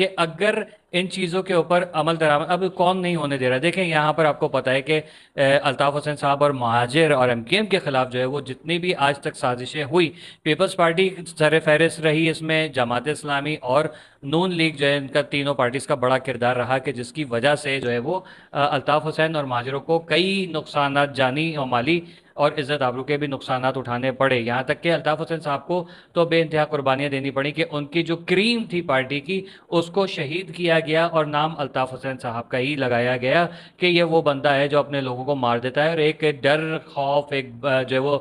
کہ اگر ان چیزوں کے اوپر عمل درآمد اب کون نہیں ہونے دے رہا ہے. دیکھیں یہاں پر آپ کو پتہ ہے کہ الطاف حسین صاحب اور مہاجر اور ایم کیو ایم کے خلاف جو ہے وہ جتنی بھی آج تک سازشیں ہوئی, پیپلز پارٹی سر فہرست رہی اس میں, جماعت اسلامی اور نون لیگ جو ہے, ان کا تینوں پارٹیز کا بڑا کردار رہا کہ جس کی وجہ سے جو ہے وہ الطاف حسین اور مہاجروں کو کئی نقصانات جانی اور مالی اور عزت آبرو کے بھی نقصانات اٹھانے پڑے. یہاں تک کہ الطاف حسین صاحب کو تو بے انتہا قربانیاں دینی پڑی کہ ان کی جو کریم تھی پارٹی کی اس کو شہید کیا گیا اور نام الطاف حسین صاحب کا ہی لگایا گیا کہ یہ وہ بندہ ہے جو اپنے لوگوں کو مار دیتا ہے. اور ایک ڈر خوف ایک جو ہے وہ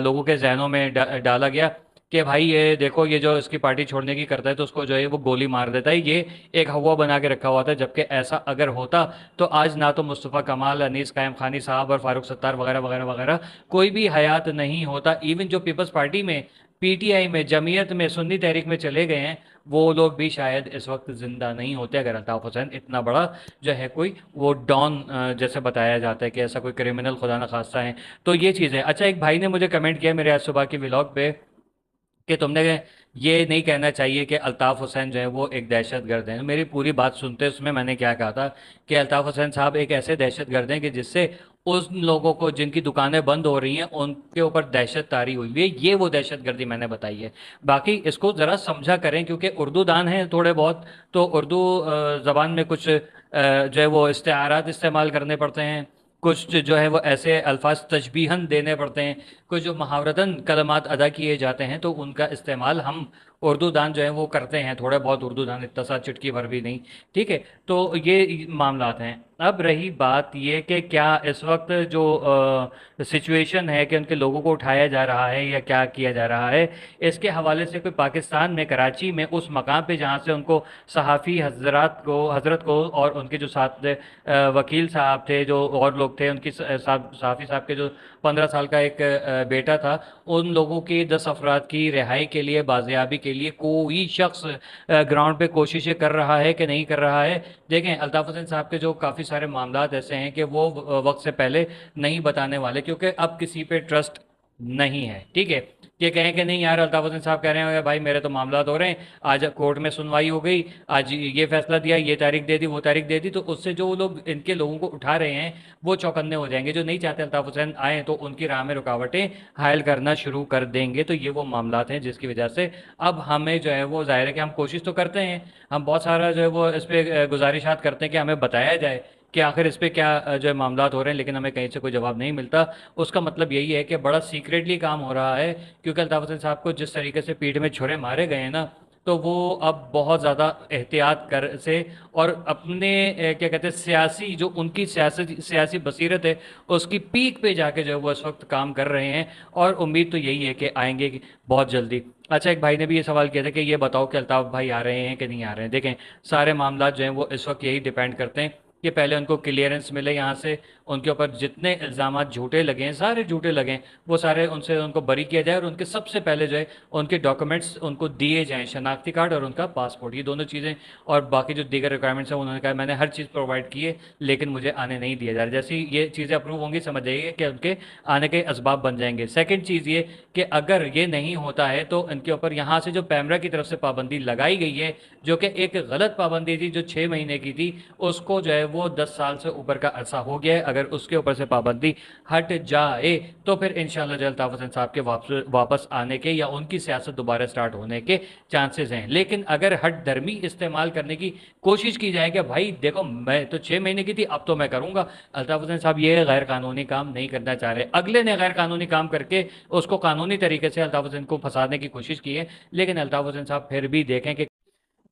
لوگوں کے ذہنوں میں ڈالا گیا کہ بھائی یہ دیکھو یہ جو اس کی پارٹی چھوڑنے کی کرتا ہے تو اس کو جو ہے وہ گولی مار دیتا ہے. یہ ایک ہوا بنا کے رکھا ہوا تھا, جبکہ ایسا اگر ہوتا تو آج نہ تو مصطفیٰ کمال, انیس قائم خانی صاحب اور فاروق ستار وغیرہ وغیرہ وغیرہ کوئی بھی حیات نہیں ہوتا. ایون جو پیپلز پارٹی میں, پی ٹی آئی میں, جمعیت میں, سنی تحریک میں چلے گئے ہیں وہ لوگ بھی شاید اس وقت زندہ نہیں ہوتے اگر الطاف حسین اتنا بڑا جو ہے کوئی وہ ڈان جیسے بتایا جاتا ہے کہ ایسا کوئی کرمنل خدا نخواستہ ہے. تو یہ چیزیں. اچھا ایک بھائی نے مجھے کمنٹ کیا میرے آج صبح کی ولاگ پہ کہ تم نے یہ نہیں کہنا چاہیے کہ الطاف حسین جو ہے وہ ایک دہشت گرد ہیں. میری پوری بات سنتے اس میں نے کیا کہا تھا کہ الطاف حسین صاحب ایک ایسے دہشت گرد ہیں کہ جس سے ان لوگوں کو جن کی دکانیں بند ہو رہی ہیں ان کے اوپر دہشت طاری ہوئی ہوئی ہے. یہ وہ دہشت گردی میں نے بتائی ہے. باقی اس کو ذرا سمجھا کریں کیونکہ اردو دان ہیں تھوڑے بہت, تو اردو زبان میں کچھ جو ہے وہ استعارات استعمال کرنے پڑتے ہیں, کچھ جو ہے وہ ایسے الفاظ تشبیہاً دینے پڑتے ہیں, کچھ جو محاورتاً کلمات ادا کیے جاتے ہیں تو ان کا استعمال ہم اردو دان جو ہیں وہ کرتے ہیں, تھوڑے بہت اردو دان, اتنا سا چٹکی بھر بھی نہیں. ٹھیک ہے, تو یہ معاملات ہیں. اب رہی بات یہ کہ کیا اس وقت جو سچویشن ہے کہ ان کے لوگوں کو اٹھایا جا رہا ہے یا کیا کیا جا رہا ہے, اس کے حوالے سے کوئی پاکستان میں کراچی میں اس مقام پہ جہاں سے ان کو صحافی حضرت کو اور ان کے جو ساتھ وکیل صاحب تھے, جو اور لوگ تھے, ان کی صحافی صاحب کے جو 15 سال کا ایک بیٹا تھا, ان لوگوں کی 10 افراد کی رہائی کے لیے, بازیابی کے لیے کوئی شخص گراؤنڈ پہ کوششیں کر رہا ہے کہ نہیں کر رہا ہے. دیکھیں الطاف حسین صاحب کے جو کافی سارے معاملات ایسے ہیں کہ وہ وقت سے پہلے نہیں بتانے والے کیونکہ اب کسی پہ ٹرسٹ نہیں ہے. ٹھیک ہے, یہ کہیں کہ نہیں یار الطاف حسین صاحب کہہ رہے ہیں بھائی میرے تو معاملات ہو رہے ہیں, آج کورٹ میں سنوائی ہو گئی, آج یہ فیصلہ دیا, یہ تاریخ دے دی, وہ تاریخ دے دی, تو اس سے جو لوگ ان کے لوگوں کو اٹھا رہے ہیں وہ چوکنے ہو جائیں گے. جو نہیں چاہتے الطاف حسین آئیں تو ان کی راہ میں رکاوٹیں حائل کرنا شروع کر دیں گے. تو یہ وہ معاملات ہیں جس کی وجہ سے اب ہمیں جو ہے وہ ظاہر ہے کہ ہم کوشش تو کرتے ہیں, ہم بہت سارا جو ہے وہ اس پہ گزارشات کرتے ہیں کہ ہمیں بتایا جائے کہ آخر اس پہ کیا جو ہے معاملات ہو رہے ہیں, لیکن ہمیں کہیں سے کوئی جواب نہیں ملتا. اس کا مطلب یہی ہے کہ بڑا سیکریٹلی کام ہو رہا ہے کیونکہ الطاف حسین صاحب کو جس طریقے سے پیٹھ میں چھرے مارے گئے ہیں نا, تو وہ اب بہت زیادہ احتیاط سے اور اپنے کیا کہتے ہیں سیاسی جو ان کی سیاسی بصیرت ہے اس کی پیک پہ جا کے جو ہے وہ اس وقت کام کر رہے ہیں, اور امید تو یہی ہے کہ آئیں گے بہت جلدی. اچھا ایک بھائی نے بھی یہ سوال کیا تھا کہ یہ بتاؤ کہ الطاف بھائی آ رہے ہیں کہ نہیں آ رہے ہیں. دیکھیں سارے معاملات جو ہیں وہ اس وقت یہی ڈیپینڈ کرتے ہیں کہ پہلے ان کو کلیئرنس ملے یہاں سے, ان کے اوپر جتنے الزامات جھوٹے لگے ہیں سارے جھوٹے لگیں وہ سارے ان کو بری کیا جائے, اور ان کے سب سے پہلے جو ہے ان کے ڈاکومنٹس ان کو دیے جائیں, شناختی کارڈ اور ان کا پاسپورٹ, یہ دونوں چیزیں, اور باقی جو دیگر ریکوائرمنٹس ہیں انہوں نے کہا میں نے ہر چیز پرووائڈ کی ہے لیکن مجھے آنے نہیں دیا جا رہا. جیسی یہ چیزیں اپروو ہوں گی سمجھ جائیے کہ ان کے آنے کے اسباب بن جائیں گے. سیکنڈ چیز یہ کہ اگر یہ نہیں ہوتا ہے تو ان کے اوپر یہاں سے جو پیمرا کی طرف سے پابندی لگائی گئی ہے جو کہ ایک غلط پابندی تھی جو 6 مہینے کی تھی, اس کو جو ہے وہ 10 سال سے اوپر کا عرصہ ہو گیا ہے. اگر اس کے اوپر سے پابندی ہٹ جائے تو پھر انشاءاللہ جو الطاف حسین صاحب کے واپس آنے کے یا ان کی سیاست دوبارہ سٹارٹ ہونے کے چانسز ہیں. لیکن اگر ہٹ درمی استعمال کرنے کی کوشش کی جائے کہ بھائی دیکھو میں تو 6 مہینے کی تھی اب تو میں کروں گا, الطاف حسین صاحب یہ غیر قانونی کام نہیں کرنا چاہ رہے. اگلے نے غیر قانونی کام کر کے اس کو قانونی طریقے سے الطاف حسین کو پھنسانے کی کوشش کی ہے, لیکن الطاف حسین صاحب پھر بھی دیکھیں کہ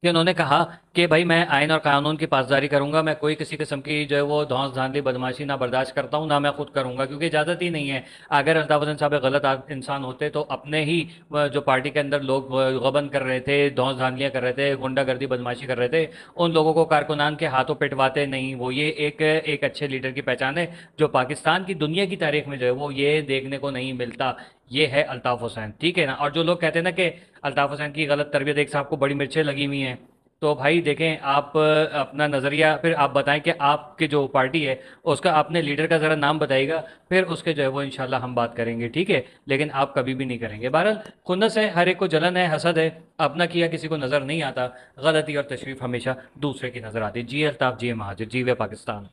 انہوں نے کہا کہ بھائی میں آئین اور قانون کی پاسداری کروں گا, میں کوئی کسی قسم کی جو ہے وہ دھونس دھاندلی بدماشی نہ برداشت کرتا ہوں, نہ میں خود کروں گا کیونکہ اجازت ہی نہیں ہے. اگر الطاف حسین صاحب غلط انسان ہوتے تو اپنے ہی جو پارٹی کے اندر لوگ غبن کر رہے تھے, دھونس دھاندلیاں کر رہے تھے, غنڈہ گردی بدماشی کر رہے تھے, ان لوگوں کو کارکنان کے ہاتھوں پٹواتے نہیں. وہ یہ ایک اچھے لیڈر کی پہچان ہے جو پاکستان کی دنیا کی تاریخ میں جو ہے وہ یہ دیکھنے کو نہیں ملتا, یہ ہے الطاف حسین. ٹھیک ہے نا. اور جو لوگ کہتے ہیں نا کہ الطاف حسین کی غلط تربیت, ایک صاحب کو بڑی مرچیں لگی ہوئی ہیں, تو بھائی دیکھیں آپ اپنا نظریہ پھر آپ بتائیں کہ آپ کی جو پارٹی ہے اس کا اپنے لیڈر کا ذرا نام بتائیے گا، پھر اس کے جو ہے وہ انشاءاللہ ہم بات کریں گے، ٹھیک ہے؟ لیکن آپ کبھی بھی نہیں کریں گے. بہرحال خنس ہے، ہر ایک کو جلن ہے، حسد ہے، اپنا کیا کسی کو نظر نہیں آتا، غلطی اور تشریف ہمیشہ دوسرے کی نظر آتی. جی الطاف، جی مہاجر، جی وے پاکستان.